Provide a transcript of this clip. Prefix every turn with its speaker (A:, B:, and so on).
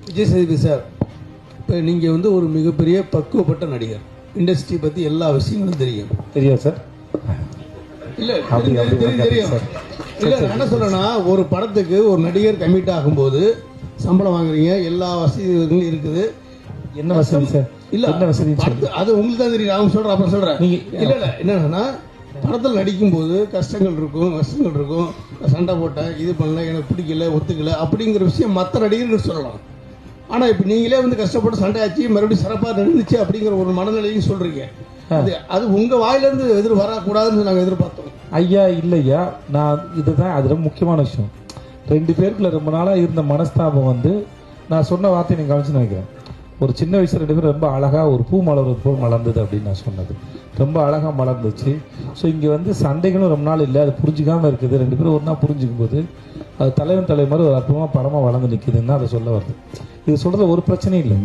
A: Vijay Sethupathi sir, இப்போ நீங்கள் வந்து ஒரு மிகப்பெரிய பக்குவப்பட்ட நடிகர், இண்டஸ்ட்ரி பற்றி எல்லா விஷயங்களும் தெரியும்.
B: தெரியும் சார்.
A: இல்லை தெரியும். இல்லை நான் என்ன சொல்கிறேன்னா, ஒரு படத்துக்கு ஒரு நடிகர் கமிட் ஆகும்போது சம்பளம் வாங்குறீங்க, எல்லா வசதிகளும் இருக்குது.
B: என்ன வசதி சார்?
A: இல்லை
B: என்ன வசதி?
A: அது உங்களுக்கு தான் தெரியும். அவங்க சொல்கிறேன், அப்புறம் சொல்கிறேன். இல்லை என்னன்னா, படத்தில் நடிக்கும்போது கஷ்டங்கள் இருக்கும், கஷ்டங்கள் இருக்கும். சண்டை போட்டேன், இது பண்ணல, எனக்கு பிடிக்கல, ஒத்துக்கல அப்படிங்கிற விஷயம் மற்ற நடிகர்கள் சொல்லலாம். ஆனால் இப்போ நீங்களே வந்து கஷ்டப்பட்டு சண்டை ஆச்சு, மறுபடியும் சிறப்பாக நடந்துச்சு அப்படிங்கிற ஒரு மனநிலையும் சொல்கிறீங்க. அது உங்கள் வாயிலேருந்து வரக்கூடாதுன்னு நாங்கள் எதிர்பார்த்தோம்.
B: ஐயா இல்லையா, நான் இதுதான் அது ரொம்ப முக்கியமான விஷயம். 2 பேருக்குள்ள ரொம்ப நாளாக இருந்த மனஸ்தாபம் வந்து நான் சொன்ன வார்த்தையை நீங்கள் கவனிச்சு நினைக்கிறேன். ஒரு சின்ன வயசுல 2 பேரும் ரொம்ப அழகாக ஒரு பூ மலர்வது போல் மலர்ந்தது அப்படின்னு நான் சொன்னது ரொம்ப அழகாக மலர்ந்துச்சு. ஸோ இங்கே வந்து சண்டைகளும் ரொம்ப நாள் இல்லை, அது புரிஞ்சிக்காமல் இருக்குது. 2 பேரும் ஒன்றா புரிஞ்சுக்கும் போது அது தலைவன் தலைவர் மாதிரி ஒரு அற்புதமாக படமாக வளர்ந்து நிற்குதுன்னு அதை சொல்ல வருது. இது சொல்கிறது ஒரு பிரச்சனையும் இல்லை.